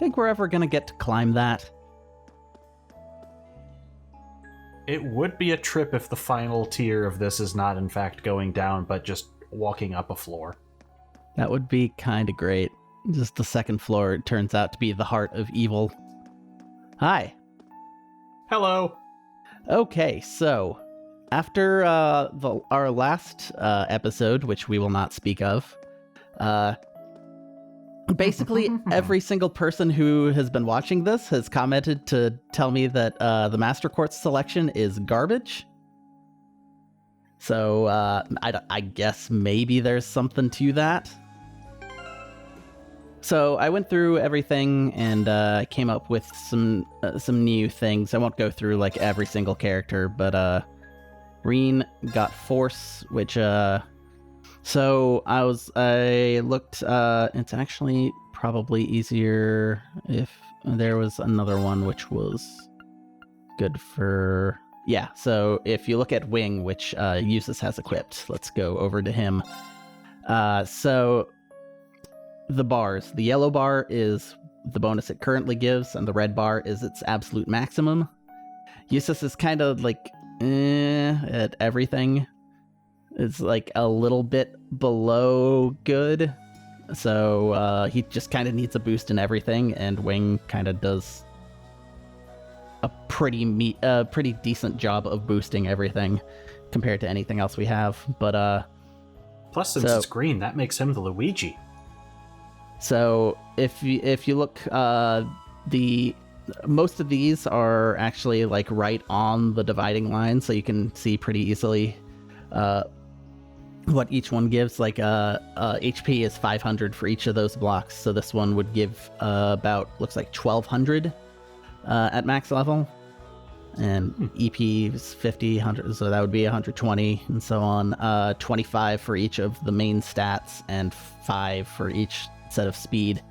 think we're ever going to get to climb that. It would be a trip if the final tier of this is not in fact going down, but just walking up a floor. That would be kind of great. Just the second floor turns out to be the heart of evil. Hi. Hello. Okay, so after our last episode, which we will not speak of, basically every single person who has been watching this has commented to tell me that the Master Quartz selection is garbage. So I guess maybe there's something to that. So I went through everything and came up with some new things. I won't go through like every single character, but Rean got Force, which so I looked. It's actually probably easier if there was another one which was good for. Yeah, so if you look at Wing, which Eustace has equipped, let's go over to him. So the bars. The yellow bar is the bonus it currently gives, and the red bar is its absolute maximum. Eustace is kind of like at everything. It's like a little bit below good, so he just kind of needs a boost in everything, and Wing kind of does a pretty decent job of boosting everything compared to anything else we have. But plus, since it's green, that makes him the Luigi. So if you look, the most of these are actually like right on the dividing line, so you can see pretty easily what each one gives. Like HP is 500 for each of those blocks, so this one would give looks like 1200 at max level, and EP is 50, 100, so that would be 120, and so on. 25 for each of the main stats, and 5 for each set of speed.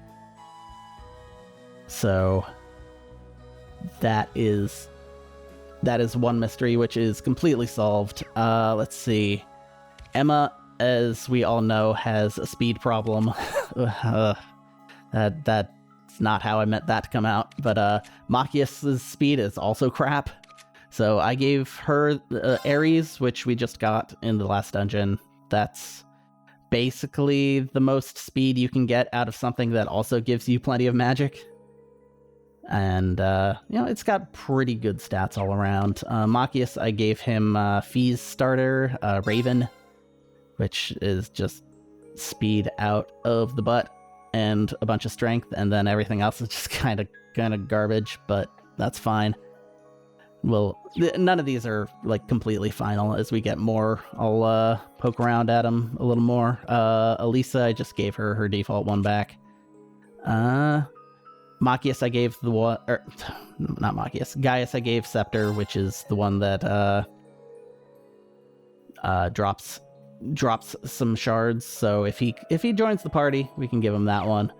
So that is one mystery which is completely solved. Let's see. Emma, as we all know, has a speed problem. That's not how I meant that to come out. But Machias's speed is also crap. So I gave her Ares, which we just got in the last dungeon. That's basically the most speed you can get out of something that also gives you plenty of magic. And, it's got pretty good stats all around. Machias, I gave him Fee's starter, Raven, which is just speed out of the butt and a bunch of strength, and then everything else is just kind of garbage, but that's fine. Well, none of these are like completely final. As we get more, I'll poke around at them a little more. Elisa, I just gave her default one back. Machias, I gave the one, or not Machias. Gaius, I gave Scepter, which is the one that drops some shards. So if he joins the party, we can give him that one.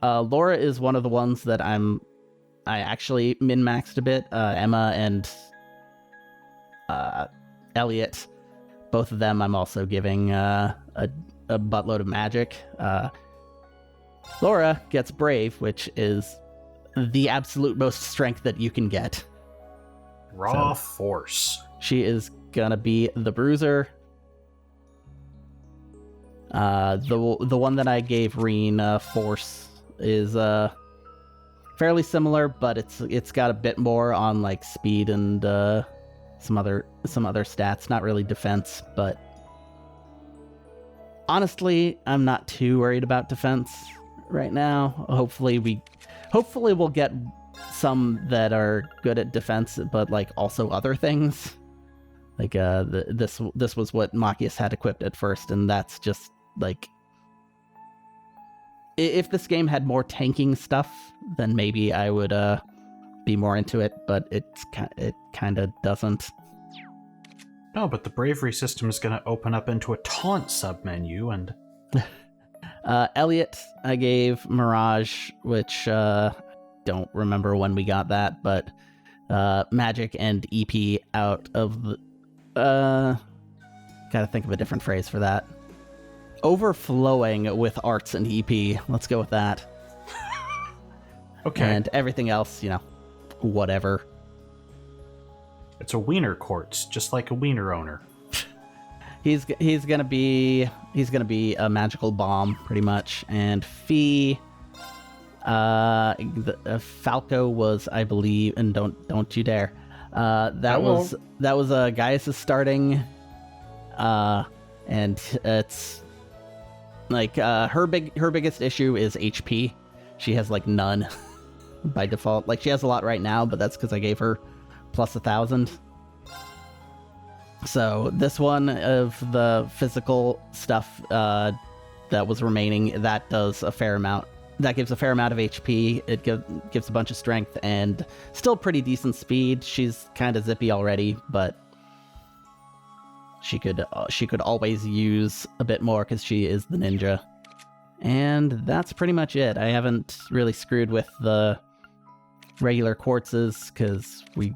Laura is one of the ones that I actually min-maxed a bit. Emma and Elliot, both of them I'm also giving a buttload of magic. Laura gets Brave, which is the absolute most strength that you can get. Raw force. She is gonna be the bruiser. The one that I gave Rean, Force, is fairly similar, but it's got a bit more on like speed and some other stats. Not really defense, but honestly, I'm not too worried about defense right now. Hopefully we'll get some that are good at defense, but like also other things. Like this was what Machias had equipped at first, and that's just like, if this game had more tanking stuff, then maybe I would be more into it, but it kind of doesn't. No, but the bravery system is going to open up into a taunt submenu, and Elliot, I gave Mirage, which don't remember when we got that, but magic and EP out of the gotta think of a different phrase for that. overflowing with arts and EP. Let's go with that. Okay. And everything else, whatever. It's a wiener quartz, just like a wiener owner. He's gonna be a magical bomb pretty much. And Fee, Falco was, I believe, and don't you dare. That was Gaius' starting, and it's like her biggest issue is HP. She has like none by default. Like she has a lot right now, but that's because I gave her plus 1,000. So this one of the physical stuff that was remaining, that does a fair amount. That gives a fair amount of HP. It gives a bunch of strength and still pretty decent speed. She's kind of zippy already, but she could always use a bit more because she is the ninja. And that's pretty much it. I haven't really screwed with the regular quartzes because we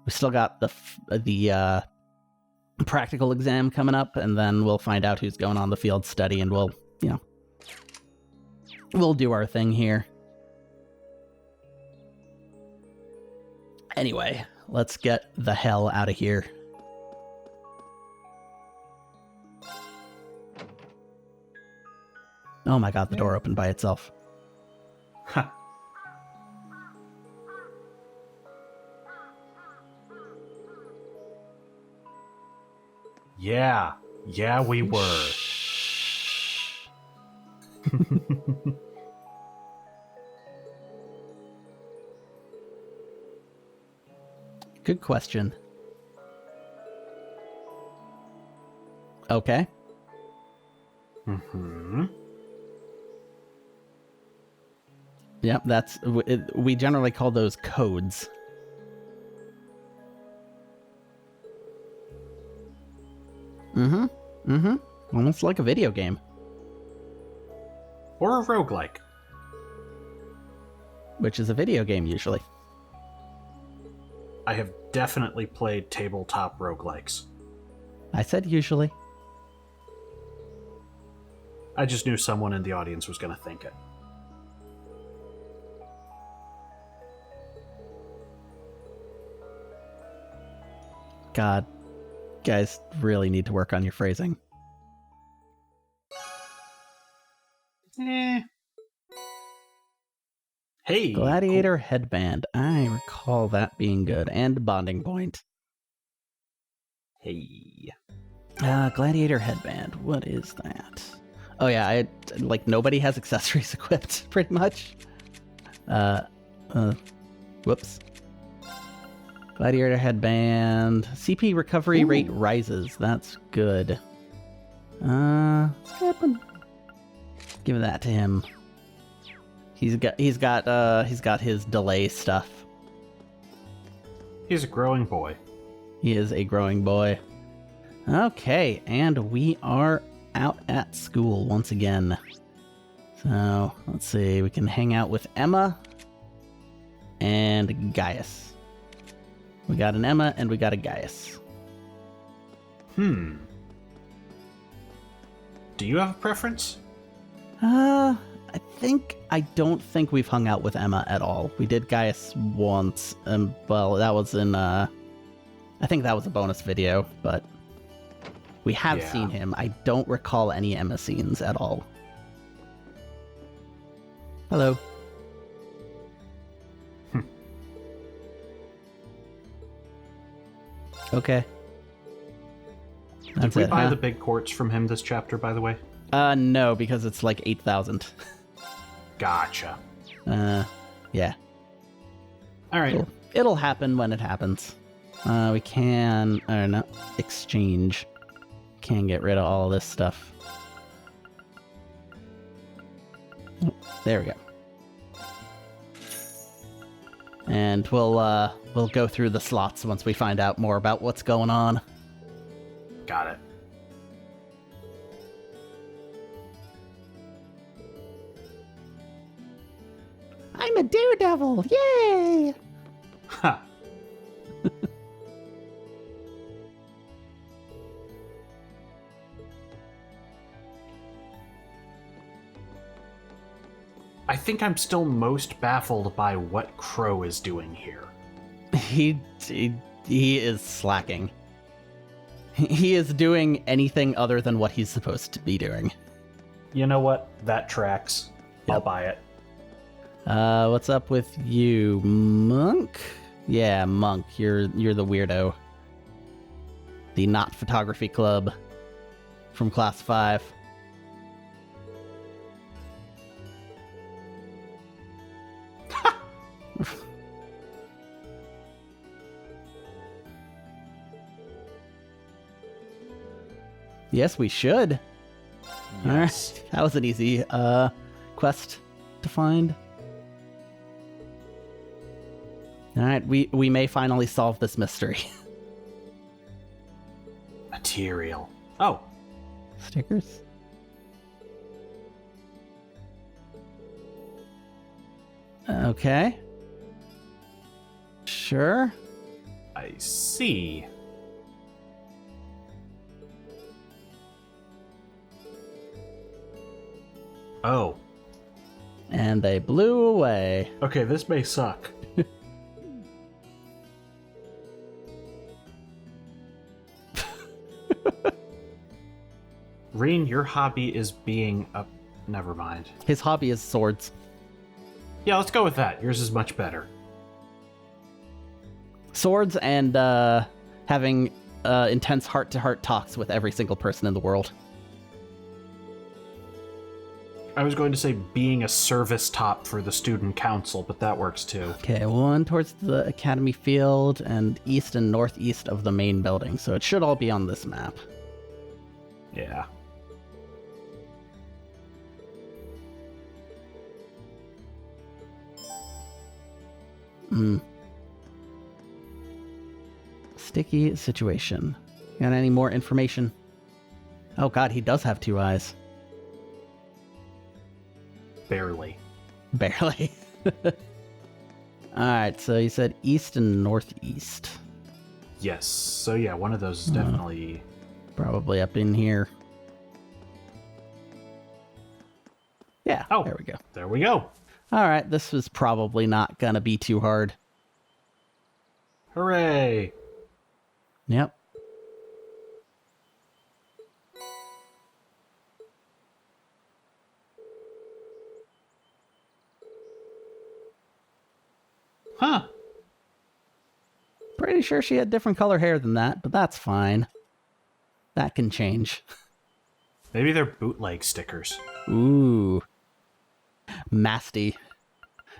still got the practical exam coming up, and then we'll find out who's going on the field study, and we'll do our thing here. Anyway, let's get the hell out of here. Oh my god, the door opened by itself. Huh. Yeah, we were. Good question. Okay. Mm-hmm. Yep, we generally call those codes. Almost like a video game. Or a roguelike. Which is a video game, usually. I have definitely played tabletop roguelikes. I said usually. I just knew someone in the audience was going to think it. God, guys really need to work on your phrasing. Hey! Gladiator headband. I recall that being good. And bonding point. Hey. Gladiator headband. What is that? Oh yeah, nobody has accessories equipped, pretty much. Whoops. Gladiator headband. CP recovery rate rises. That's good. Let's give that to him. He's got his delay stuff. He's a growing boy. He is a growing boy. Okay, and we are out at school once again. So, let's see, we can hang out with Emma and Gaius. We got an Emma and we got a Gaius. Do you have a preference? I don't think we've hung out with Emma at all. We did Gaius once, well, that was in, I think that was a bonus video, but we have seen him. I don't recall any Emma scenes at all. Hello. Okay. Did we buy the big quartz from him this chapter, by the way? No, because it's like 8,000. Gotcha. Yeah. All right. It'll happen when it happens. We can, I don't know, exchange. Can get rid of all this stuff. Oh, there we go. And we'll go through the slots once we find out more about what's going on. Got it. I'm a daredevil! Yay! Ha! I think I'm still most baffled by what Crow is doing here. He is slacking. He is doing anything other than what he's supposed to be doing. You know what? That tracks. Yep. I'll buy it. What's up with you, Monk? Yeah, Monk. You're the weirdo. The Not Photography Club from Class 5. Yes, we should. Yes. All right. That was an easy quest to find. All right, we may finally solve this mystery. Material. Oh. Stickers? Okay. Sure. I see. Oh. And they blew away. Okay, this may suck. Rean, your hobby is being a... Never mind. His hobby is swords. Yeah, let's go with that. Yours is much better. Swords and having intense heart-to-heart talks with every single person in the world. I was going to say being a service top for the student council, but that works too. Okay, one towards the academy field and east and northeast of the main building, so it should all be on this map. Yeah. Sticky situation. Got any more information? Oh god, he does have two eyes. Barely. Barely. Alright, so you said east and northeast. Yes. So yeah, one of those is definitely... Probably up in here. Yeah, Oh, there we go. There we go. Alright, this was probably not gonna be too hard. Hooray. Yep. Huh. Pretty sure she had different color hair than that, but that's fine. That can change. Maybe they're bootleg stickers. Ooh. Masty.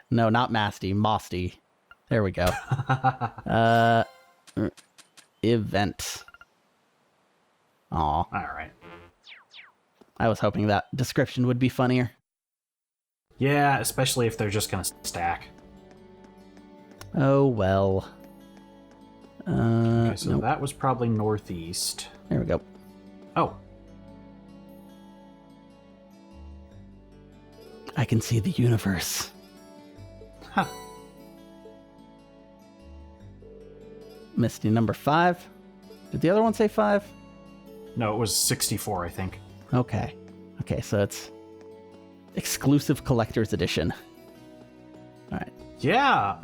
No, not Masty. Mosty. There we go. Event. Aw. Alright. I was hoping that description would be funnier. Yeah, especially if they're just gonna stack. Oh, well. Okay, so Nope. that was probably northeast. There we go. Oh. I can see the universe. Huh. Misty number 5. Did the other one say 5? No, it was 64, I think. Okay. Okay, so it's exclusive collector's edition. Alright. Yeah,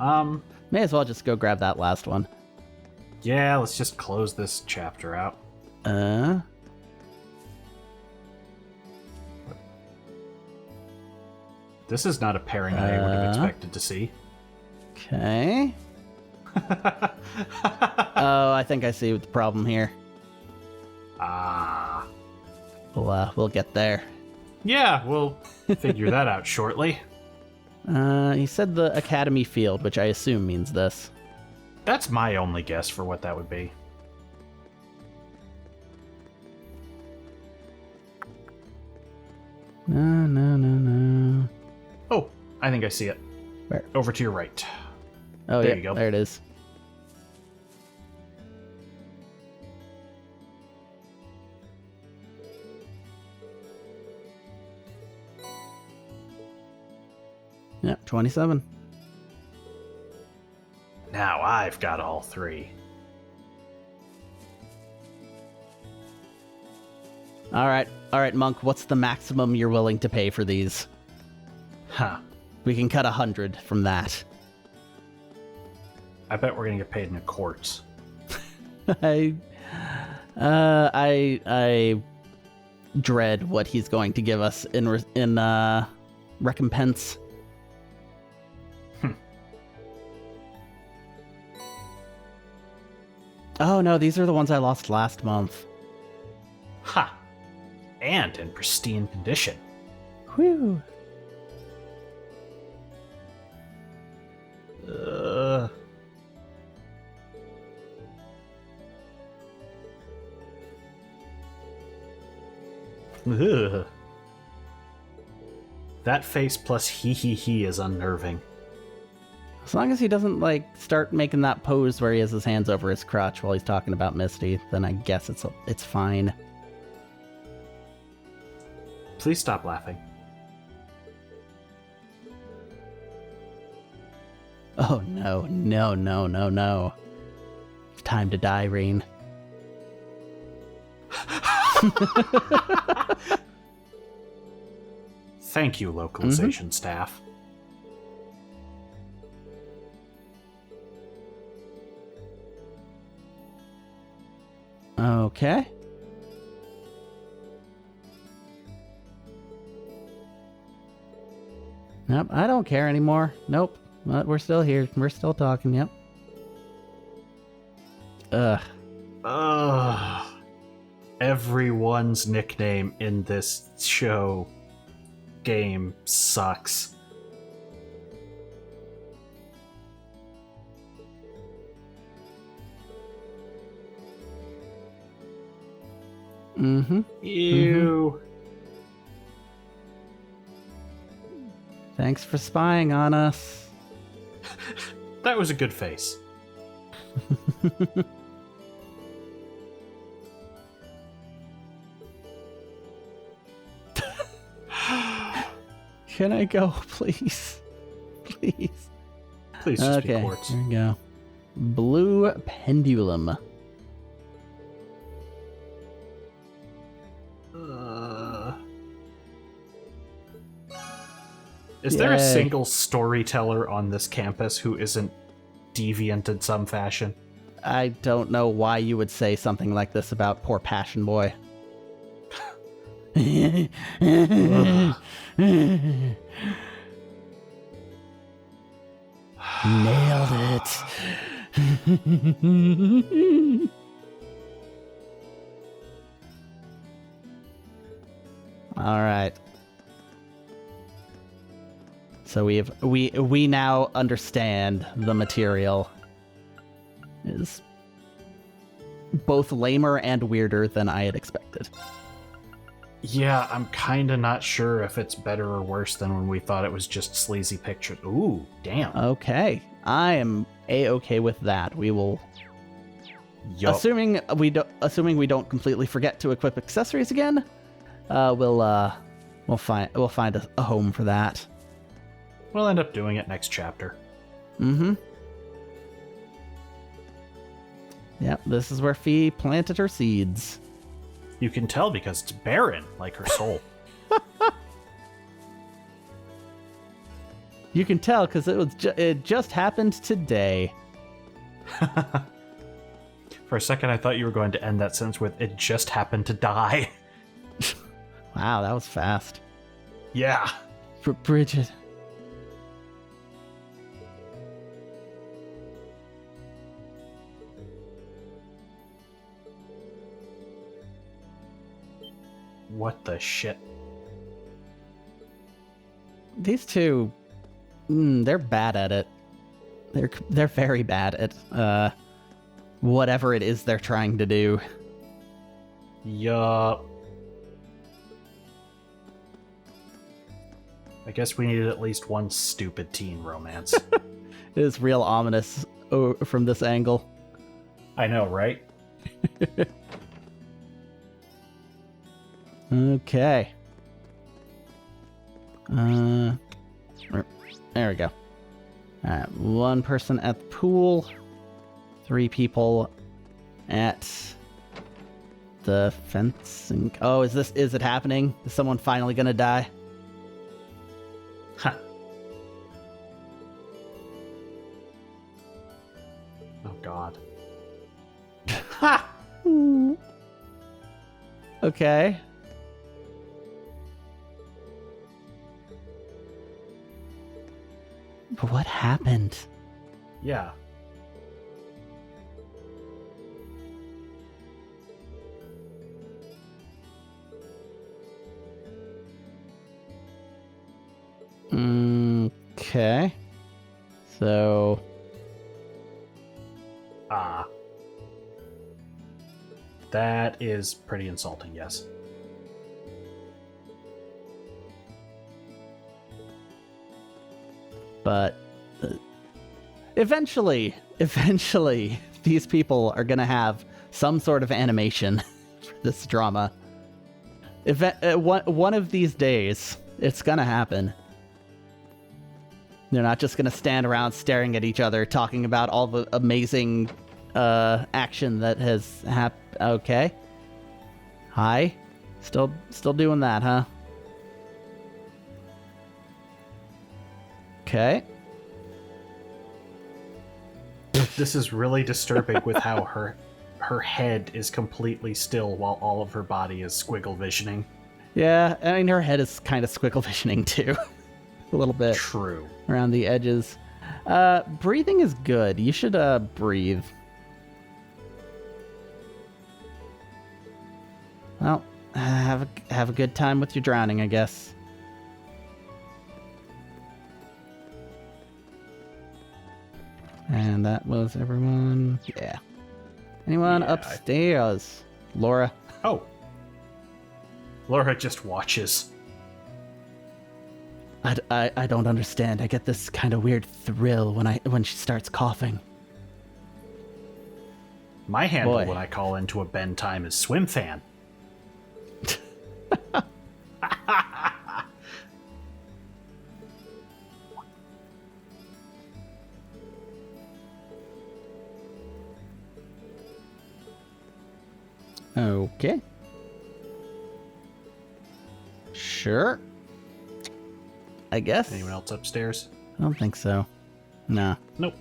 May as well just go grab that last one. yeah, let's just close this chapter out. This is not a pairing I would have expected to see. Okay. Oh, I think I see the problem here. Ah. We'll get there. Yeah, we'll figure that out shortly. He said the academy field, which I assume means this. That's my only guess for what that would be. No. Oh, I think I see it. Where? Over to your right. Oh, There yeah, you go. there it is. Yep, 27. Now I've got all three. All right, Monk, what's the maximum you're willing to pay for these? Huh. We can cut 100 from that. I bet we're gonna get paid in a quartz. I dread what he's going to give us in recompense. Oh no, these are the ones I lost last month. Ha! And in pristine condition. Whew. Ugh. That face plus he is unnerving. As long as he doesn't, like, start making that pose where he has his hands over his crotch while he's talking about Misty, then I guess it's fine. Please stop laughing. Oh no, no, no, no, no. It's time to die, Rean. Thank you, localization staff. Okay. Nope, I don't care anymore. Nope. We're still here. We're still talking, yep. Ugh. Everyone's nickname in this show game sucks. Mm-hmm. Ew. Thanks for spying on us. That was a good face. Can I go, please? Please. Please just be Okay, quartz. here we go. Blue pendulum. Is there a Yay. single storyteller on this campus who isn't deviant in some fashion? I don't know why you would say something like this about poor Passion Boy. Nailed it. All right. So we now understand the material is both lamer and weirder than I had expected. Yeah, I'm kind of not sure if it's better or worse than when we thought it was just sleazy pictures. Ooh, damn. Okay, I am a-okay with that. We will, Yup. assuming we don't completely forget to equip accessories again. We'll find a home for that. We'll end up doing it next chapter. Mm-hmm. Yep, this is where Fee planted her seeds. You can tell because it's barren, like her soul. You can tell because it just happened today. For a second, I thought you were going to end that sentence with, "It just happened to die." Wow, that was fast. Yeah. Bridget. What the shit? These two, they're bad at it. They're very bad at whatever it is they're trying to do. Yup. I guess we needed at least one stupid teen romance. It is real ominous from this angle. I know, right? Okay. There we go. Alright, one person at the pool. 3 people at the fencing. Oh, is it happening? Is someone finally gonna die? Huh. God. Ha! Okay. But what happened? Yeah. Okay. So... That is pretty insulting, yes. But... Eventually, these people are gonna have some sort of animation for this drama. One of these days, it's gonna happen. They're not just gonna stand around staring at each other, talking about all the amazing action that has happened. Okay. Hi. Still doing that, huh? Okay. This is really disturbing with how her head is completely still while all of her body is squiggle visioning. Yeah, I mean, her head is kind of squiggle visioning too. A little bit. True. Around the edges. Breathing is good. You should breathe. Well, have a good time with your drowning, I guess. And that was everyone. Yeah. Anyone upstairs? Laura. Oh. Laura just watches. I don't understand. I get this kind of weird thrill when she starts coughing. My handle when I call into a bend time is swim fan. Okay. Sure. I guess. Anyone else upstairs? I don't think so. Nah. Nope.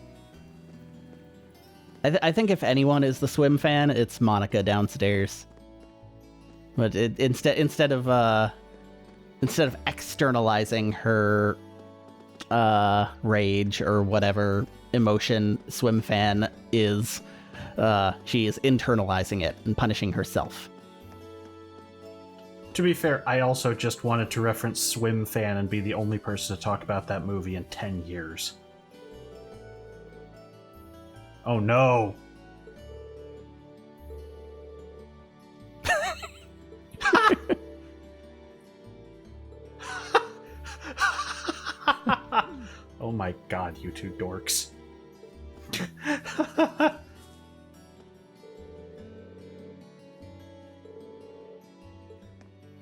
I think if anyone is the swim fan, it's Monica downstairs. But instead of externalizing her rage or whatever emotion swim fan is, she is internalizing it and punishing herself. To be fair, I also just wanted to reference Swim Fan and be the only person to talk about that movie in 10 years. Oh no! Oh my god, you two dorks.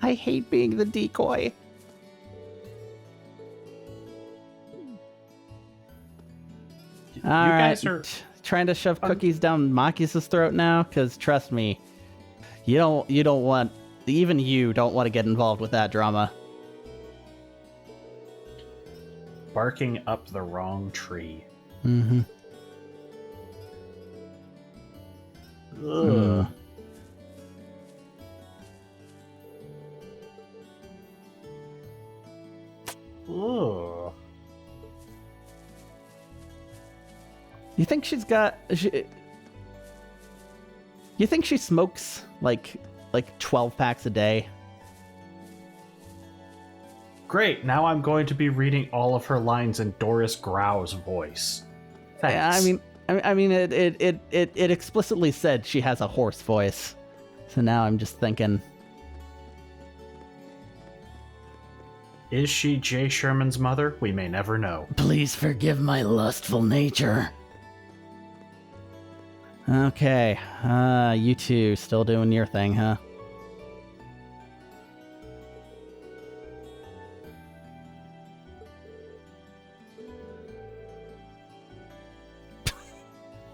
I hate being the decoy. You guys are trying to shove cookies down Maki's throat now, because trust me, you don't want, even you don't want to get involved with that drama. barking up the wrong tree. Mm-hmm. Ugh. Ugh. You think she's got... You think she smokes like 12 packs a day? Great, now I'm going to be reading all of her lines in Doris Grau's voice. Thanks. Yeah, I mean, it explicitly said she has a hoarse voice. So now I'm just thinking... Is she Jay Sherman's mother? We may never know. Please forgive my lustful nature. Okay, you two still doing your thing, huh?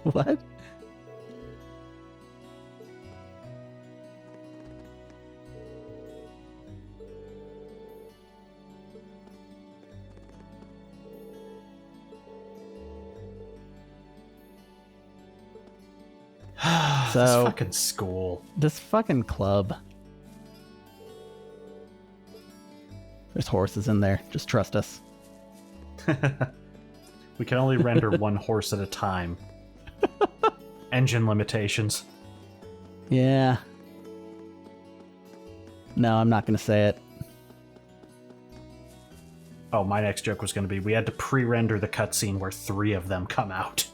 What? This So fucking school. this fucking club. There's horses in there. Just trust us. We can only render one horse at a time. Engine limitations. Yeah. No, I'm not going to say it. Oh, my next joke was going to be, we had to pre-render the cutscene where 3 of them come out.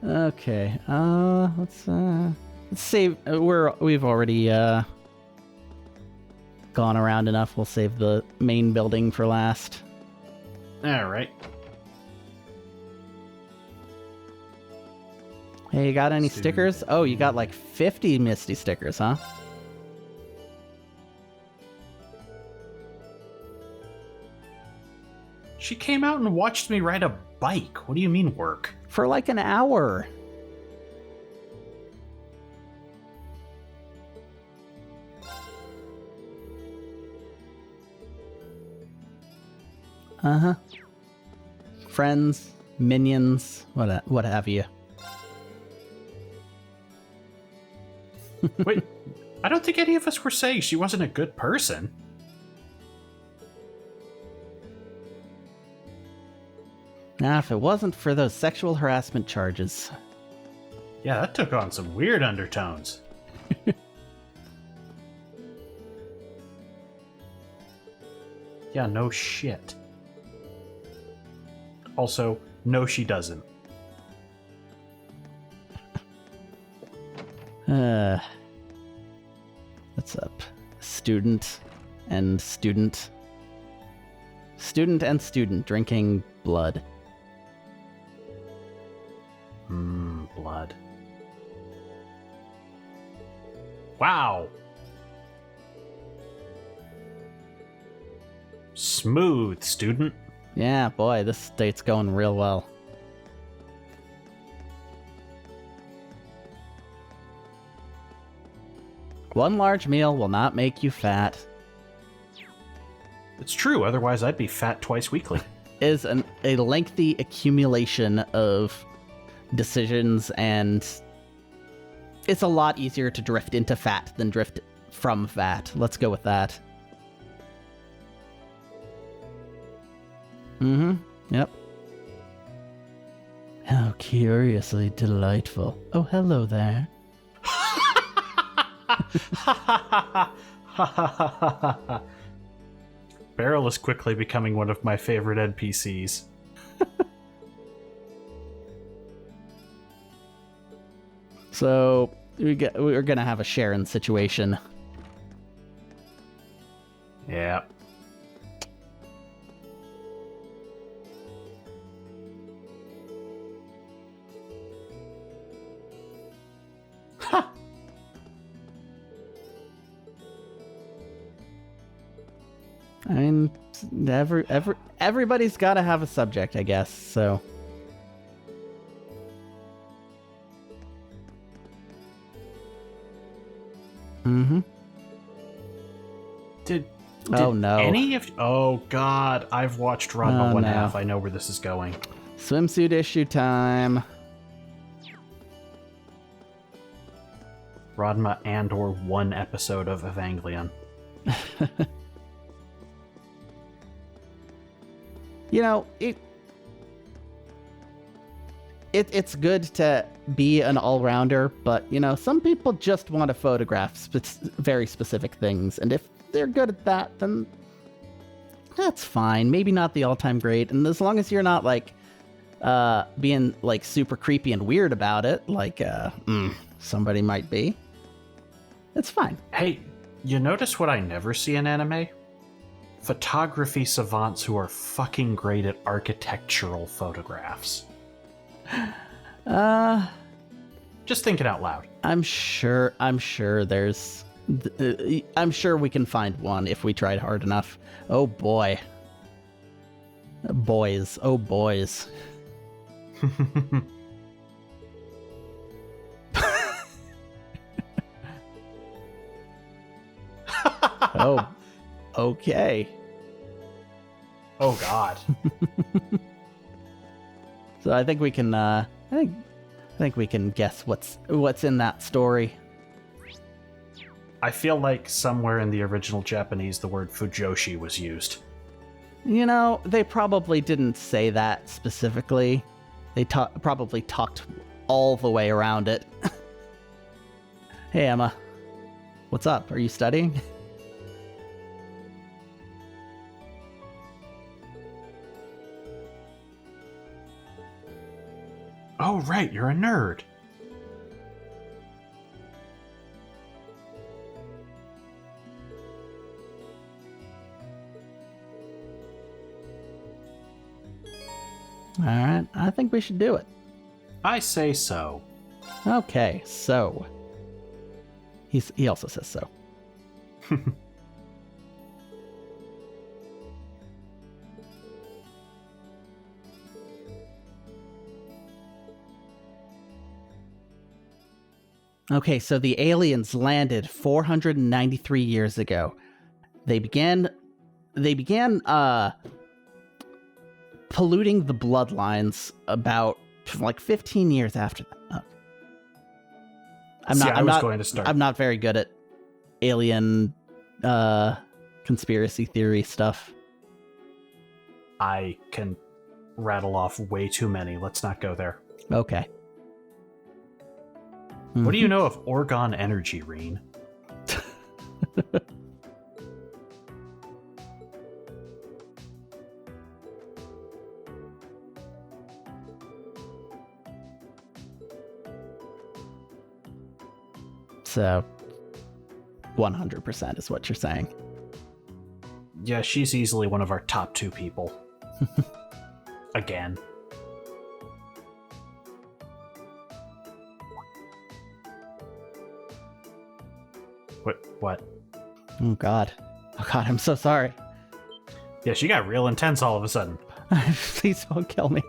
Okay. Let's save. We've already gone around enough. We'll save the main building for last. Alright. Hey, you got any stickers? Oh, you got like 50 Misty stickers, huh? She came out and watched me ride a bike. What do you mean work? For like an hour. Uh-huh. Friends, minions, what have you. Wait, I don't think any of us were saying she wasn't a good person. Now, if it wasn't for those sexual harassment charges. Yeah, that took on some weird undertones. Yeah, no shit. Also, no she doesn't. What's up? Student and student. Student and student drinking blood. Blood. Wow. Smooth, student. Yeah, boy, this date's going real well. One large meal will not make you fat. It's true, otherwise I'd be fat twice weekly. Is a lengthy accumulation of decisions, and it's a lot easier to drift into fat than drift from fat. Let's go with that. Yep. How curiously delightful. Oh, hello there. Beryl is quickly becoming one of my favorite NPCs. So we're gonna have a Sharon situation. Yeah. Ha! I mean, everybody's got to have a subject, I guess. So. Did oh no! Any of oh god! I've watched Ranma one no. half. I know where this is going. Swimsuit issue time. Ranma and/or one episode of Evangelion. You know, it's good to be an all-rounder, but, you know, some people just want to photograph very specific things, and if they're good at that, then that's fine. Maybe not the all-time great, and as long as you're not, like, being, like, super creepy and weird about it, like, somebody might be, it's fine. Hey, you notice what I never see in anime? Photography savants who are fucking great at architectural photographs. Just thinking out loud. I'm sure there's... I'm sure we can find one if we tried hard enough. Oh boy. Boys. Oh boys. Oh, okay. Oh god. So I think we can. I think we can guess what's in that story. I feel like somewhere in the original Japanese the word fujoshi was used. You know, they probably didn't say that specifically. They probably talked all the way around it. Hey, Emma. What's up? Are you studying? Oh, right, you're a nerd. All right, I think we should do it. I say so. Okay, so. He also says so. Okay, so the aliens landed 493 years ago. They began polluting the bloodlines about like 15 years after that. I'm not very good at alien conspiracy theory stuff. I can rattle off way too many. Let's not go there. Okay. What do you know of Orgon energy, Rean? So, 100% is what you're saying. Yeah, she's easily one of our top 2 people. Again. What? Oh god, I'm so sorry. Yeah, she got real intense all of a sudden. Please don't kill me.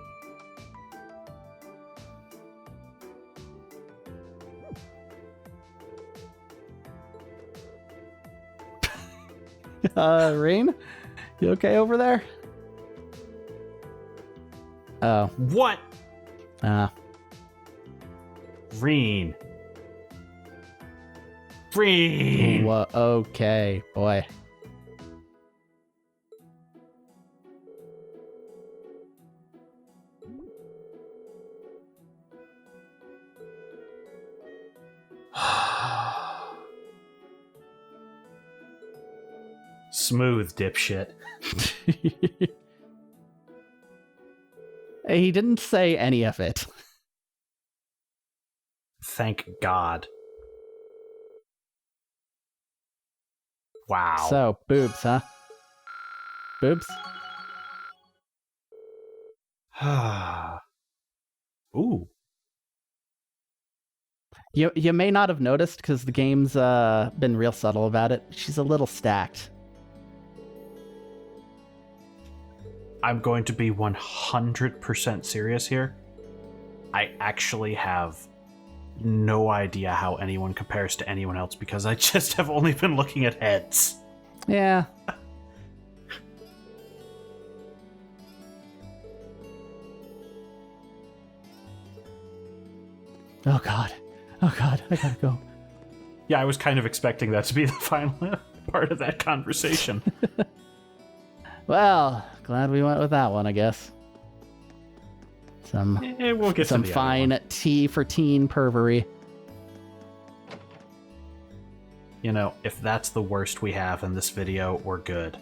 Rean? You okay over there? Oh. What? Rean. Rean! Okay, boy. Smooth, dipshit. He didn't say any of it. Thank God. Wow. So, boobs, huh? Boobs? Ooh. You may not have noticed because the game's been real subtle about it. She's a little stacked. I'm going to be 100% serious here. I actually have no idea how anyone compares to anyone else because I just have only been looking at heads. Yeah. Oh god, I gotta go. Yeah, I was kind of expecting that to be the final part of that conversation. Well, glad we went with that one, I guess. We'll get some to the fine tea for teen pervery. You know, if that's the worst we have in this video, we're good.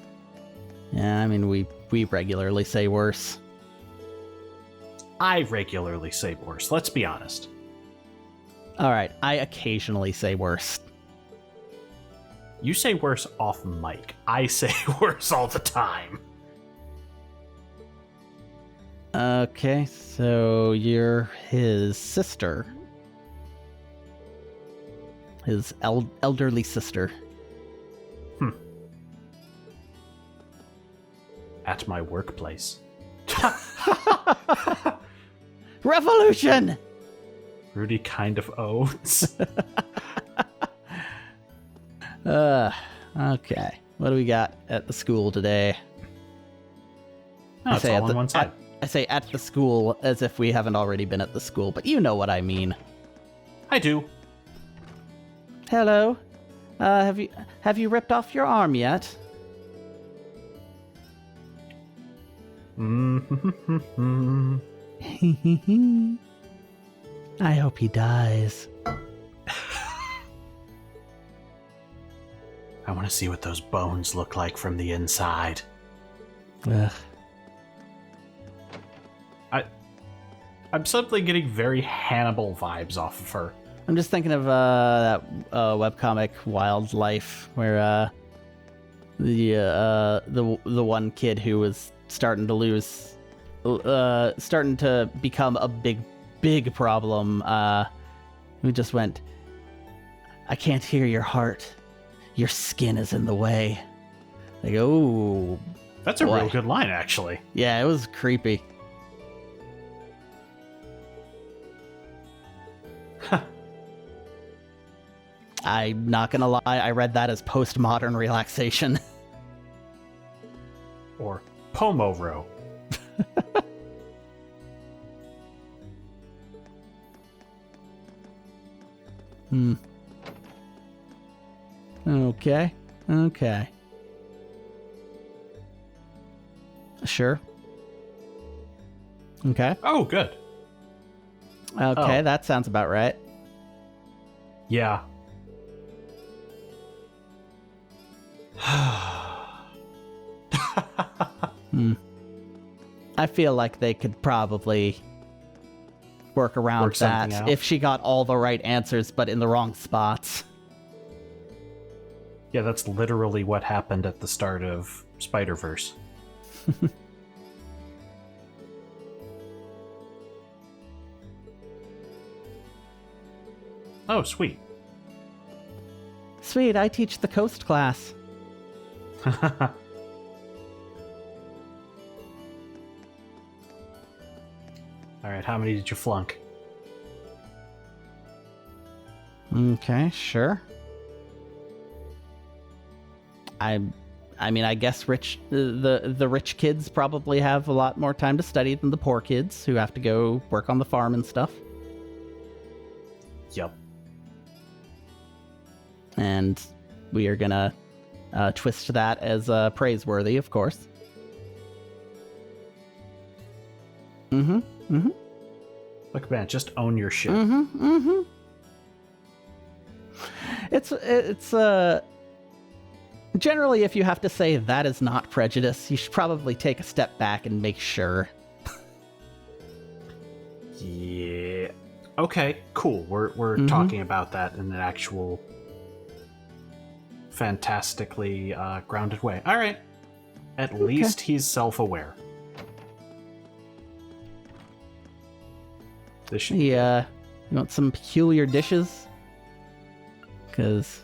Yeah, I mean, we regularly say worse. I regularly say worse, let's be honest. Alright, I occasionally say worse. You say worse off mic. I say worse all the time. Okay, so you're his sister. His elderly sister. At my workplace. Revolution! Rudy kind of owns. Okay. What do we got at the school today? No, it's all on one side. I say at the school as if we haven't already been at the school, but you know what I mean. I do. Hello. Have you ripped off your arm yet? I hope he dies. I want to see what those bones look like from the inside. Ugh. I'm suddenly getting very Hannibal vibes off of her. I'm just thinking of that webcomic Wildlife, where the one kid who was starting to become a big problem, who just went, I can't hear your heart. Your skin is in the way. Like, oh, that's a boy. real good line, actually. Yeah, it was creepy. I'm not gonna lie, I read that as postmodern relaxation. Or Pomoro. Okay. Sure. Okay. Oh, good. Okay, that sounds about right. Yeah. I feel like they could probably work around that something out. if she got all the right answers but in the wrong spots. Yeah, that's literally what happened at the start of Spider-Verse. Oh, sweet. Sweet, I teach the coast class. Alright, how many did you flunk? Okay, sure. I mean, I guess the rich kids probably have a lot more time to study than the poor kids who have to go work on the farm and stuff. Yup. And we are gonna twist that as praiseworthy, of course. Look, man, just own your shit. It's generally, if you have to say that is not prejudice, you should probably take a step back and make sure. Yeah. Okay, cool. We're talking about that in an actual fantastically grounded way. All right. At least he's self-aware. This should You want some peculiar dishes? Because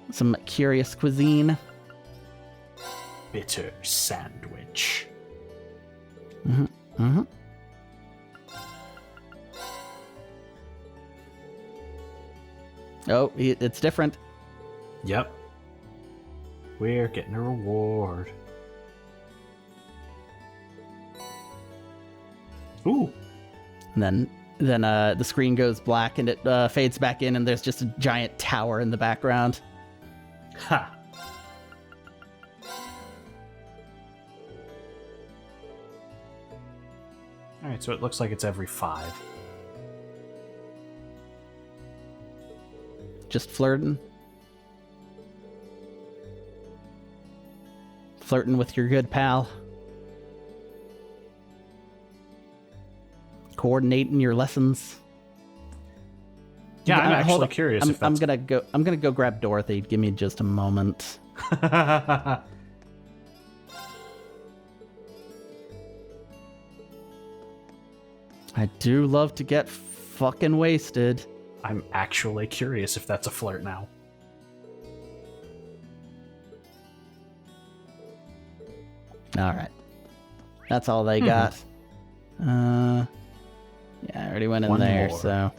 some curious cuisine. bitter sandwich. Oh, it's different. Yep. We're getting a reward. Ooh. And then the screen goes black and it fades back in, and there's just a giant tower in the background. Ha. Alright, so it looks like it's every 5. Just flirting. Flirting with your good pal. Coordinating your lessons. Yeah, I'm Hold actually on. curious if I'm that's... gonna go grab Dorothy. Give me just a moment. I do love to get fucking wasted. I'm actually curious if that's a flirt now. Alright. That's all they got. Yeah, I already went in One there, more. so...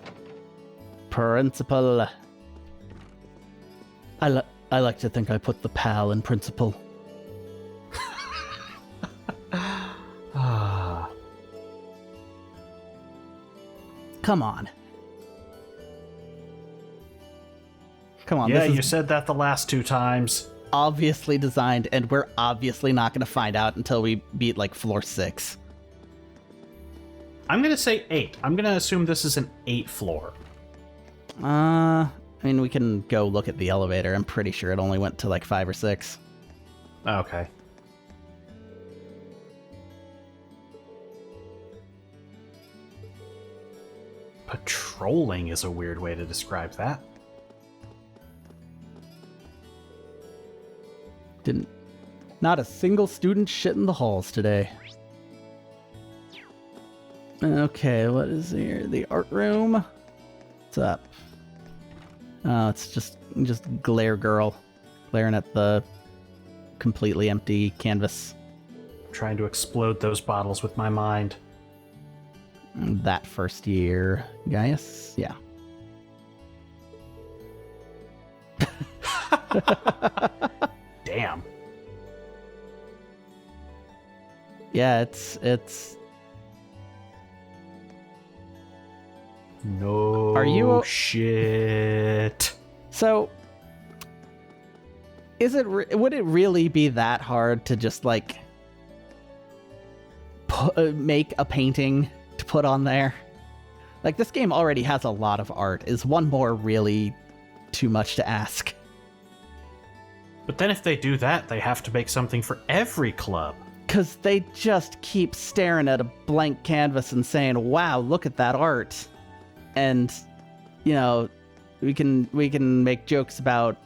Principal. I I like to think I put the pal in principle. Come on. Come on. Yeah, this is you said that the last 2 times. obviously designed, and we're obviously not going to find out until we beat, like, floor 6. I'm going to say 8. I'm going to assume this is an 8 floor. I mean, we can go look at the elevator. I'm pretty sure it only went to, like, 5 or 6. Okay. Patrolling is a weird way to describe that. Not a single student shit in the halls today. Okay, what is here? The art room? What's up? Oh, it's just Glare Girl glaring at the completely empty canvas. Trying to explode those bottles with my mind. That first year, Gaius? Yeah. Damn. Yeah, it's No Are you shit. So would it really be that hard to just like make a painting to put on there? Like, this game already has a lot of art. Is one more really too much to ask? But then if they do that, they have to make something for every club. Because they just keep staring at a blank canvas and saying, wow, look at that art. And, you know, we can make jokes about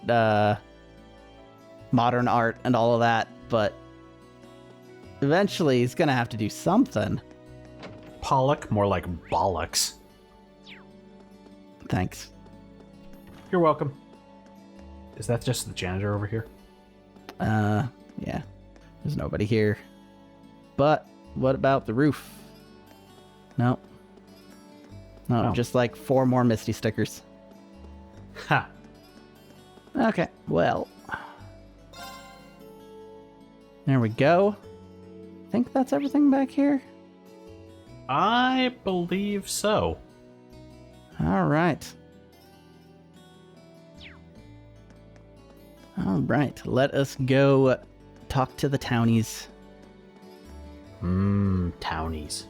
modern art and all of that, but eventually he's going to have to do something. Pollock, more like bollocks. Thanks. You're welcome. Is that just the janitor over here? Yeah. There's nobody here. But what about the roof? No. No, Oh. just like 4 more Misty stickers. Ha! Okay, well. There we go. I think that's everything back here. I believe so. All right. All right, let us go talk to the townies. Townies.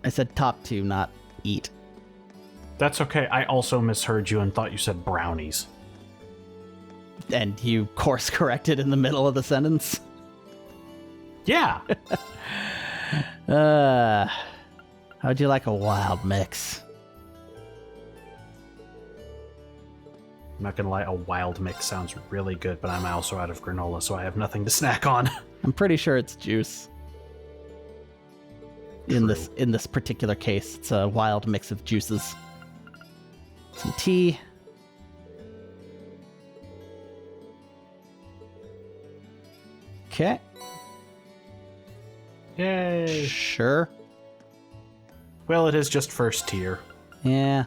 I said talk to, not eat. That's okay, I also misheard you and thought you said brownies. And you course corrected in the middle of the sentence. Yeah! How'd you like a wild mix? I'm not gonna lie, a wild mix sounds really good, but I'm also out of granola, so I have nothing to snack on. I'm pretty sure it's juice. In this particular case, it's a wild mix of juices. Some tea. Okay. Yay! Sure. Well, it is just first tier. Yeah.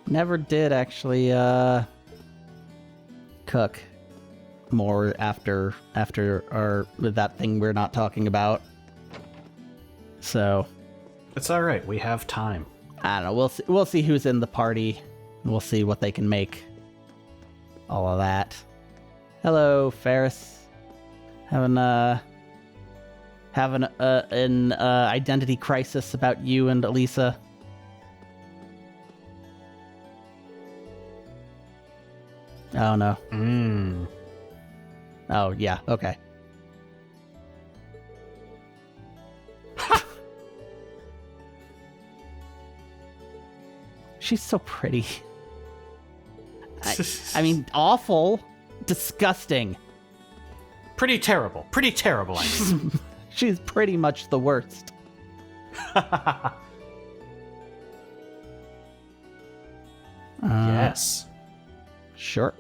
Never did actually cook more after that thing we're not talking about. So It's alright, we have time. I don't know. We'll see who's in the party. We'll see what they can make. All of that. Hello, Ferris. Having an identity crisis about you and Elisa. Oh no. Oh yeah. Okay. She's so pretty. I mean, awful. Disgusting. Pretty terrible, I mean. She's pretty much the worst. Yes. Sure.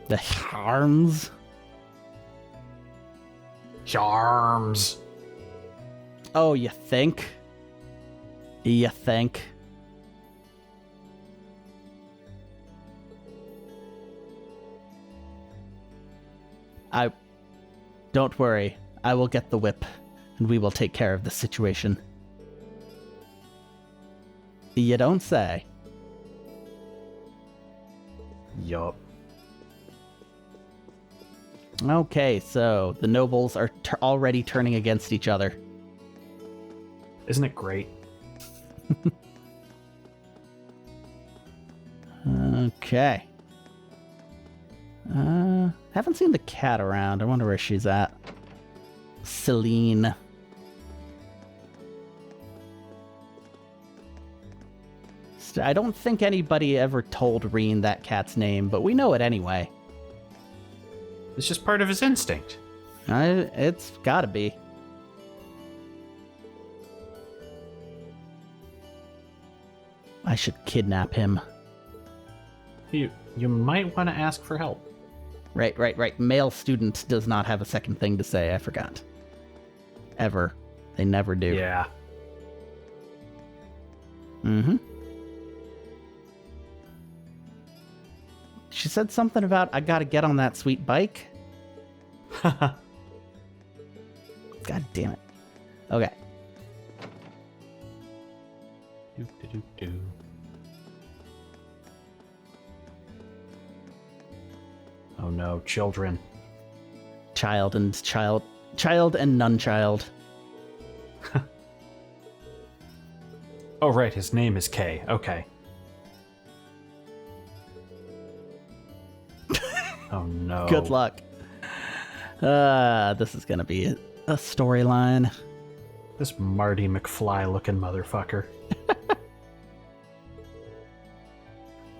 The harms. Charms. Oh, you think? You think? Don't worry. I will get the whip, and we will take care of the situation. You don't say. Yup. Okay, so the nobles are already turning against each other. Isn't it great? Okay. Haven't seen the cat around. I wonder where she's at. Celine. I don't think anybody ever told Rean that cat's name, but we know it anyway. It's just part of his instinct. It's gotta be. I should kidnap him. You might want to ask for help. Right. Male student does not have a second thing to say. I forgot. Ever. They never do. Yeah. Mm-hmm. She said something about, I gotta get on that sweet bike. God damn it. Okay. Do. Oh no, children. Child and nunchild. Oh right, his name is Kay. Okay. Oh no. Good luck. This is gonna be a storyline. This Marty McFly looking motherfucker.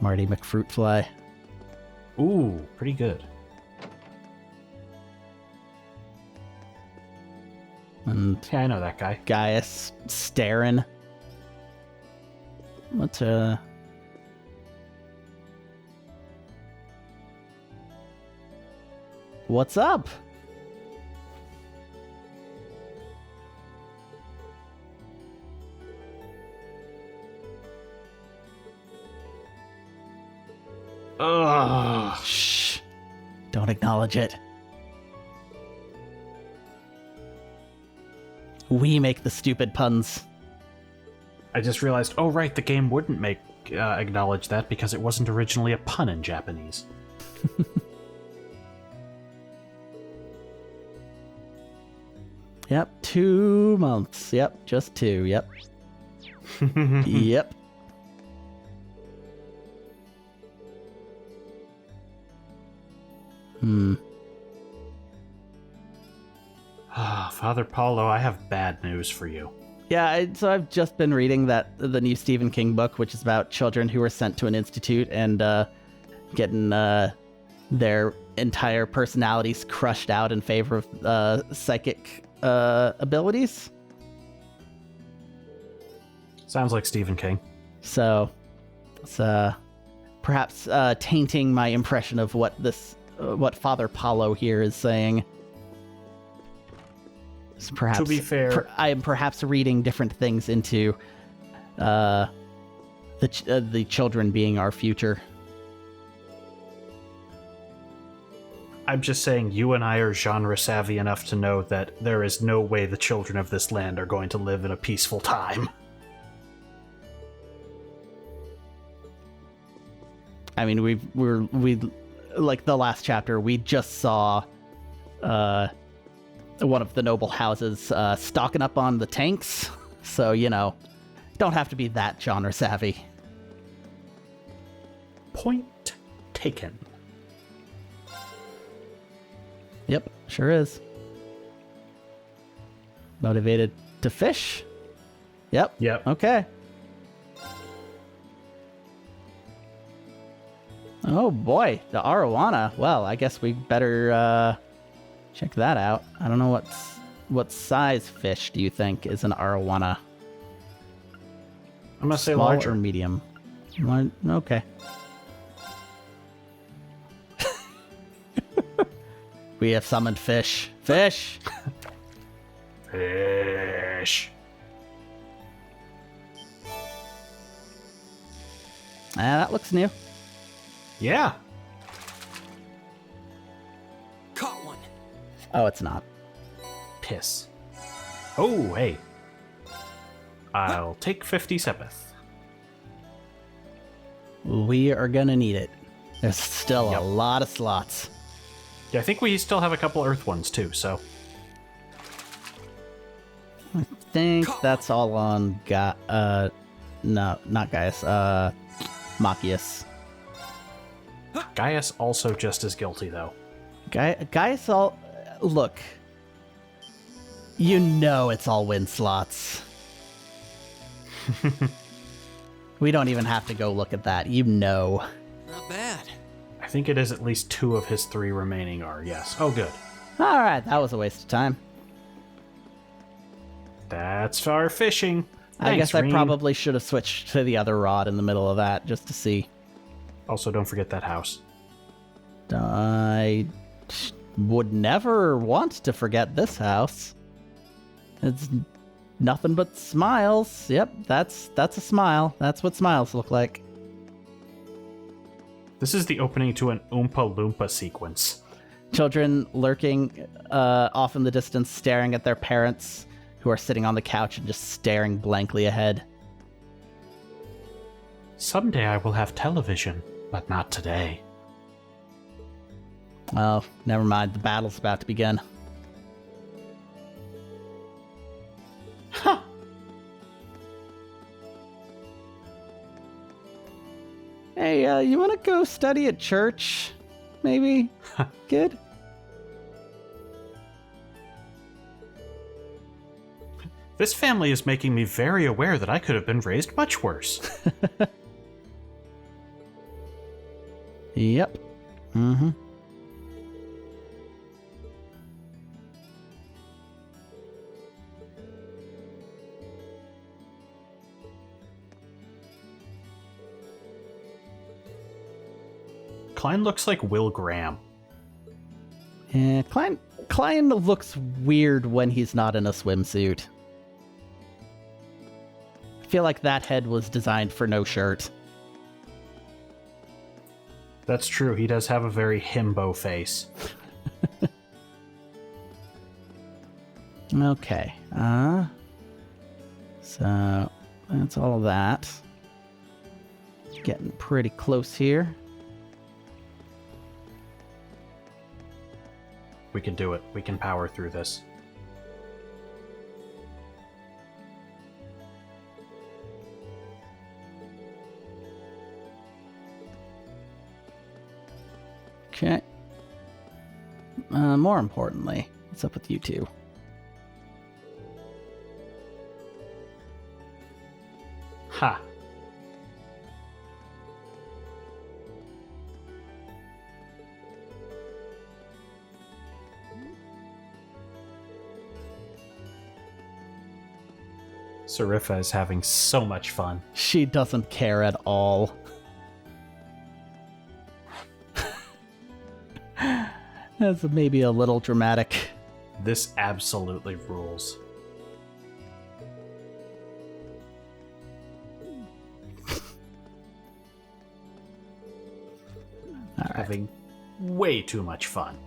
Marty McFruitfly. Ooh, pretty good. And Yeah, I know that guy. Gaius staring. What's What's up? Ugh. Shh. Don't acknowledge it. We make the stupid puns. I just realized, oh right, the game wouldn't acknowledge that because it wasn't originally a pun in Japanese. Yep, 2 months. Yep, just 2. Yep. Yep. Father Paulo, I have bad news for you. Yeah, so I've just been reading the new Stephen King book, which is about children who were sent to an institute and getting their entire personalities crushed out in favor of psychic abilities. Sounds like Stephen King. So it's perhaps tainting my impression of what Father Paulo here is saying. So perhaps, to be fair, I am perhaps reading different things into the children being our future. I'm just saying you and I are genre savvy enough to know that there is no way the children of this land are going to live in a peaceful time. I mean, we like the last chapter, we just saw one of the noble houses stocking up on the tanks, so don't have to be that genre savvy. Point taken. Yep, sure is. Motivated to fish? Yep. Okay. Oh boy, the arowana. Well, I guess we better check that out. I don't know what size fish do you think is an arowana? I'm gonna say Small larger. or medium? Okay. We have summoned fish. Fish! Fish. fish. That looks new. Yeah. Caught one. Oh, it's not. Piss. Oh, hey. I'll take 50 sepith. We are gonna need it. There's still Yep. a lot of slots. Yeah, I think we still have a couple earth ones too, so. I think that's all on no, not Gaius. Machias. Gaius also just as guilty, though. Gaius all... Look. You know it's all win slots. We don't even have to go look at that. You know. Not bad. I think it is at least 2 of his 3 remaining are, yes. Oh, good. Alright, that was a waste of time. That's our fishing. I Thanks, guess I Rean. probably should have switched to the other rod in the middle of that, just to see. Also, don't forget that house. I would never want to forget this house. It's nothing but smiles. Yep, that's a smile. That's what smiles look like. This is the opening to an Oompa Loompa sequence. Children lurking off in the distance, staring at their parents, who are sitting on the couch and just staring blankly ahead. Someday I will have television, but not today. Oh, never mind. The battle's about to begin. Huh. Hey, you want to go study at church? Maybe? Kid? This family is making me very aware that I could have been raised much worse. Yep. Mm-hmm. Klein looks like Will Graham. Yeah, Klein looks weird when he's not in a swimsuit. I feel like that head was designed for no shirt. That's true, he does have a very himbo face. Okay. So that's all of that. Getting pretty close here. We can do it. We can power through this. Okay. More importantly, what's up with you two? Ha! Serifa is having so much fun. She doesn't care at all. That's maybe a little dramatic. This absolutely rules. All right. Having way too much fun.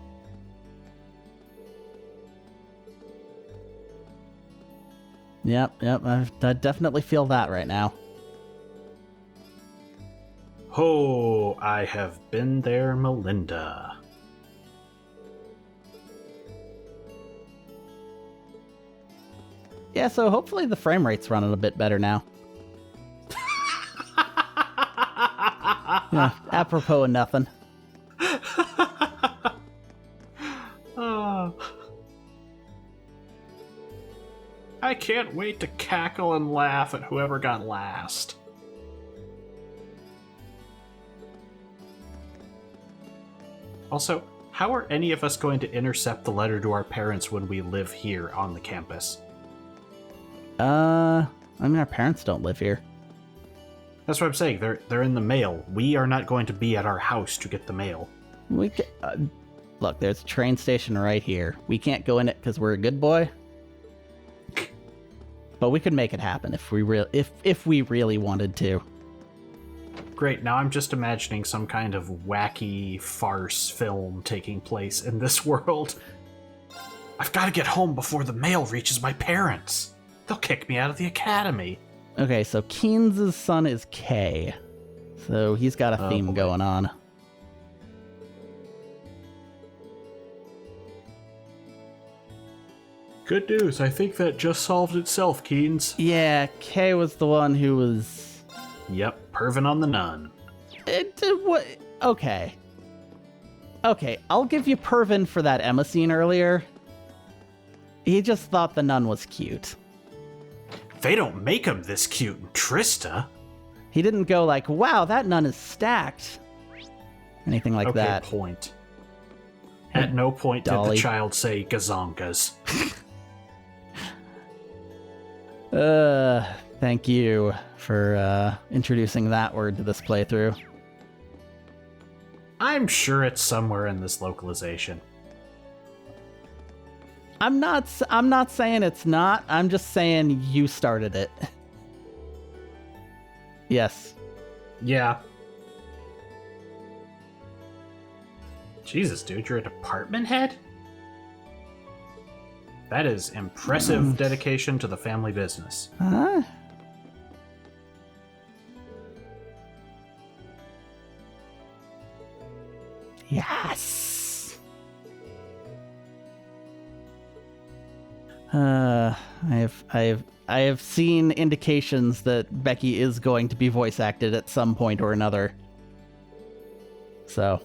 Yep, I definitely feel that right now. Oh, I have been there, Melinda. Yeah, so hopefully the frame rate's running a bit better now. Yeah, apropos of nothing. I can't wait to cackle and laugh at whoever got last. Also, how are any of us going to intercept the letter to our parents when we live here on the campus? I mean, our parents don't live here. That's what I'm saying. They're in the mail. We are not going to be at our house to get the mail. We look, there's a train station right here. We can't go in it because we're a good boy. but we could make it happen if we really wanted to. Great, now I'm just imagining some kind of wacky farce film taking place in this world. I've got to get home before the mail reaches my parents. They'll kick me out of the academy. Okay, so Keynes' son is K. So he's got a theme going on. Good news, I think that just solved itself, Keynes. Yeah, K was the one who was... Yep, perving on the nun. What? Okay. Okay, I'll give you Pervin for that Emma scene earlier. He just thought the nun was cute. They don't make him this cute in Trista. He didn't go like, wow, that nun is stacked. Anything like that. Okay, point. At no point did the child say gazongas. Thank you for introducing that word to this playthrough. I'm sure it's somewhere in this localization. I'm not saying it's not. I'm just saying you started it. Yes. Yeah. Jesus, dude, you're a department head? That is impressive dedication to the family business. Huh? Yes. I have seen indications that Becky is going to be voice acted at some point or another. So,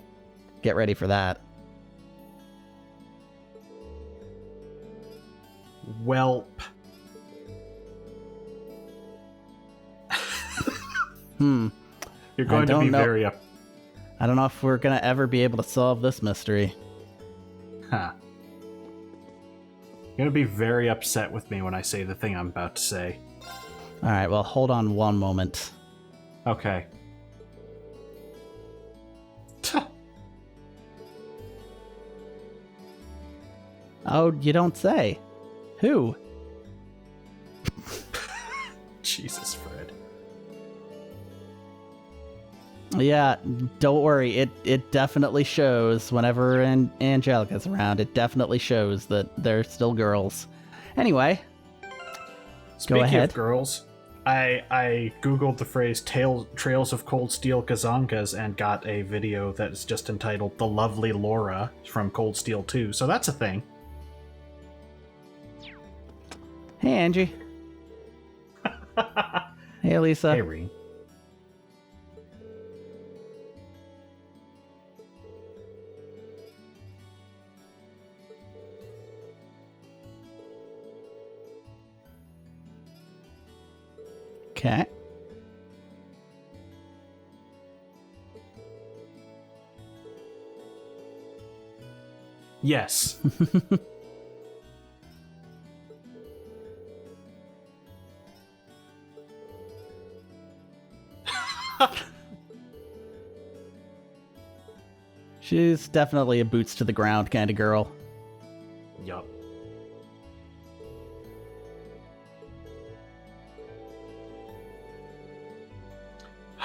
get ready for that. Welp. You're going to be very up. I don't know if we're going to ever be able to solve this mystery. Huh. You're going to be very upset with me when I say the thing I'm about to say. Alright, well, hold on one moment. Okay. Oh, you don't say. Who? Jesus, Fred. Yeah, don't worry. It definitely shows whenever Angelica's around. It definitely shows that they're still girls. Anyway, Speaking go ahead. of girls, I googled the phrase Trails of Cold Steel Gazongas and got a video that's just entitled The Lovely Laura from Cold Steel 2, so that's a thing. Hey, Angie. Hey, Elisa. Hey, Rean. Okay. Yes. She's definitely a boots to the ground kind of girl. Yup.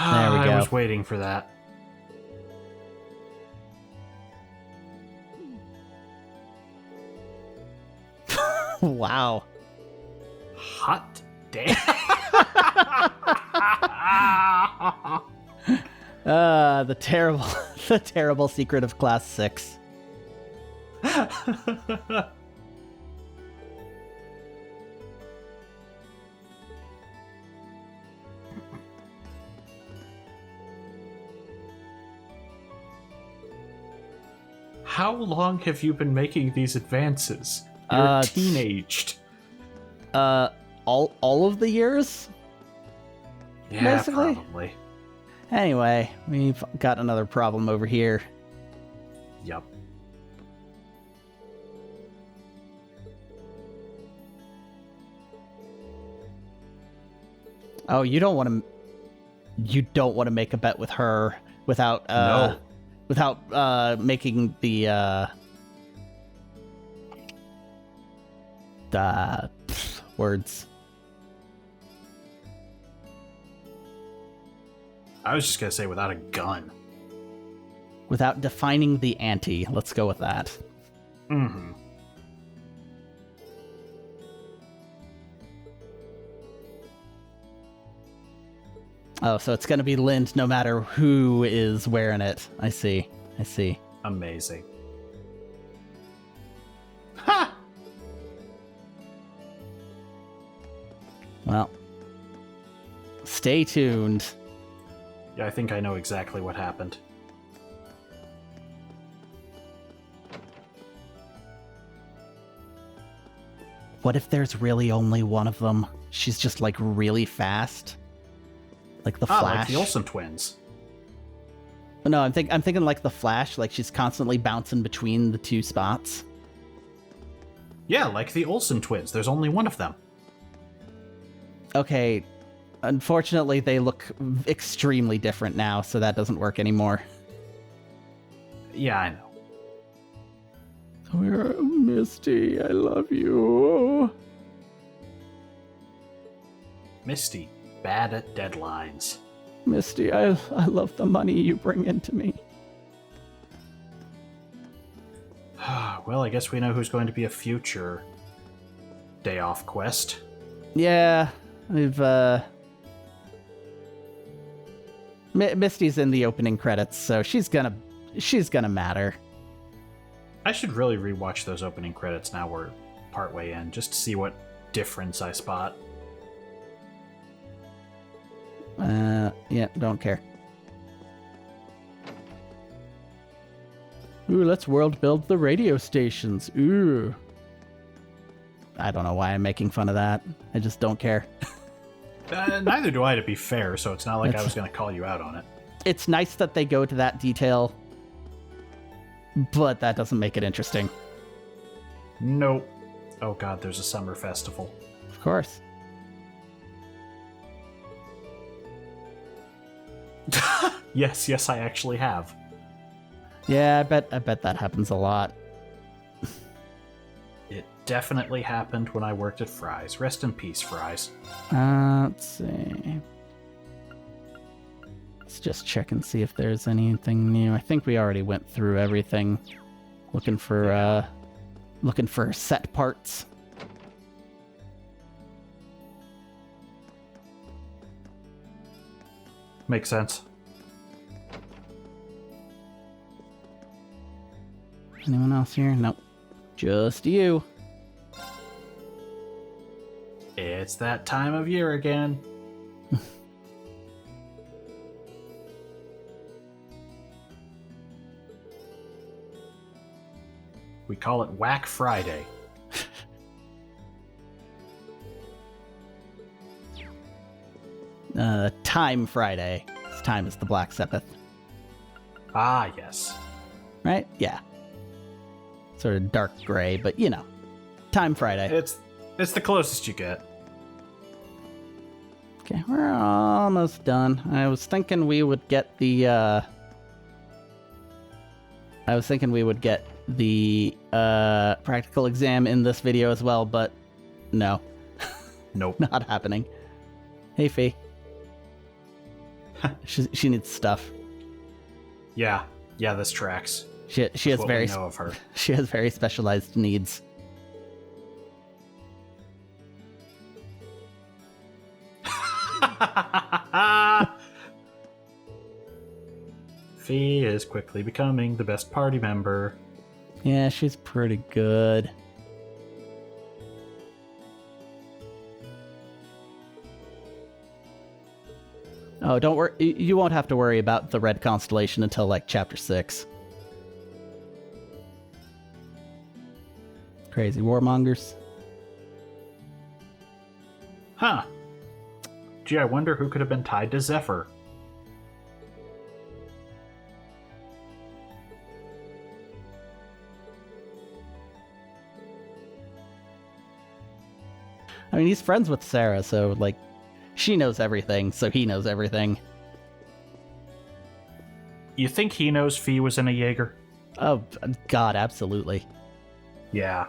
There we go. I was waiting for that. Wow. Hot damn. The terrible, the terrible secret of Class 6. How long have you been making these advances? You're teenaged. All of the years? Yeah, basically. probably. Anyway, we've got another problem over here. Yup. Oh, you don't want to make a bet with her without No. without making the words. I was just gonna say without a gun. Without defining the ante, let's go with that. Mm-hmm. Oh, so it's gonna be lint no matter who is wearing it. I see. Amazing. Ha! Well, stay tuned. Yeah, I think I know exactly what happened. What if there's really only one of them? She's just like really fast, like the Flash. Like the Olsen twins. No, I'm thinking like the Flash. Like she's constantly bouncing between the two spots. Yeah, like the Olsen twins. There's only one of them. Okay, unfortunately, they look extremely different now, so that doesn't work anymore. Yeah, I know. Misty, I love you. Misty, bad at deadlines. Misty, I love the money you bring into me. Well, I guess we know who's going to be a future day off quest. Yeah, we've, Misty's in the opening credits, so she's gonna matter. I should really rewatch those opening credits now we're partway in, just to see what difference I spot. Yeah, don't care. Ooh, let's world build the radio stations. Ooh. I don't know why I'm making fun of that. I just don't care. Neither do I, to be fair, so it's not like I was going to call you out on it. It's nice that they go to that detail, but that doesn't make it interesting. Nope. Oh god, there's a summer festival. Of course. Yes, I actually have. Yeah, I bet that happens a lot. It definitely happened when I worked at Fry's. Rest in peace, Fry's. Let's see. Let's just check and see if there's anything new. I think we already went through everything. Looking for set parts. Makes sense. Anyone else here? Nope. Just you. It's that time of year again. We call it Whack Friday. Time Friday. This time is the Black Sabbath. Ah, yes. Right? Yeah. Sort of dark gray, but you know. Time Friday. It's the closest you get. Okay, we're almost done. I was thinking we would get the practical exam in this video as well, but no. Nope. Not happening. Hey, Fee. she needs stuff. Yeah, this tracks. She has what very we know of her. She has very specialized needs. Fee is quickly becoming the best party member. Yeah, she's pretty good. Oh, don't worry. You won't have to worry about the red constellation until like chapter 6. Crazy warmongers. Huh. Gee, I wonder who could have been tied to Zephyr. I mean, he's friends with Sarah, so like, she knows everything, so he knows everything. You think he knows Fee was in a Jaeger? Oh, God, absolutely. Yeah.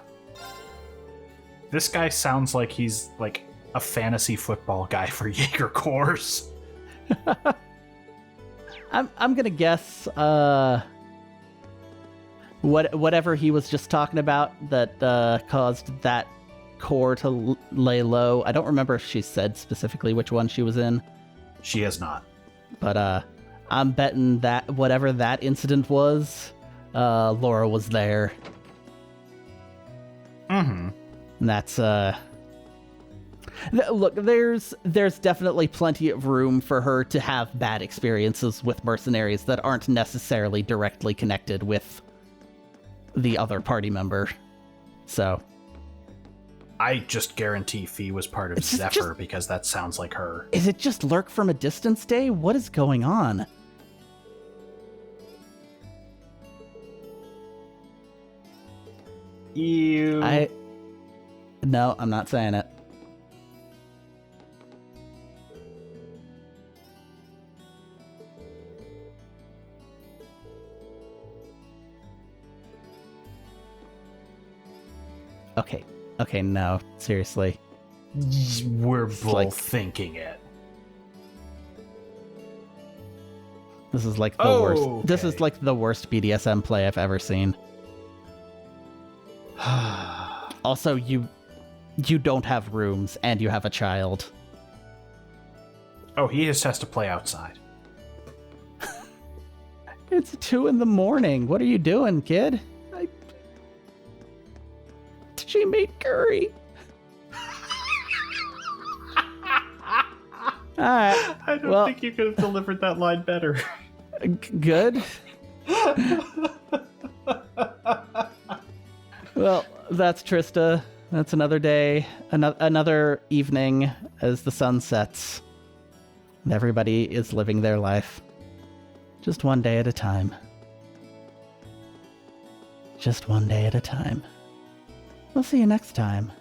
This guy sounds like he's like a fantasy football guy for Jaeger Corps. I'm gonna guess whatever he was just talking about that caused that core to lay low. I don't remember if she said specifically which one she was in. She has not. But I'm betting that whatever that incident was, Laura was there. Mm-hmm. And that's look, there's definitely plenty of room for her to have bad experiences with mercenaries that aren't necessarily directly connected with the other party member. So I just guarantee Fee was part of Zephyr because that sounds like her. Is it just lurk from a distance day? What is going on? No, I'm not saying it. Okay, no, seriously. We're both thinking it. This is like the worst. This is like the worst BDSM play I've ever seen. Also, you don't have rooms and you have a child. Oh, he just has to play outside. It's 2 a.m. What are you doing, kid? She made curry. Alright. I don't think you could have delivered that line better. Good. Well, that's Trista. That's another day, another evening as the sun sets. And everybody is living their life. Just one day at a time. Just one day at a time. We'll see you next time.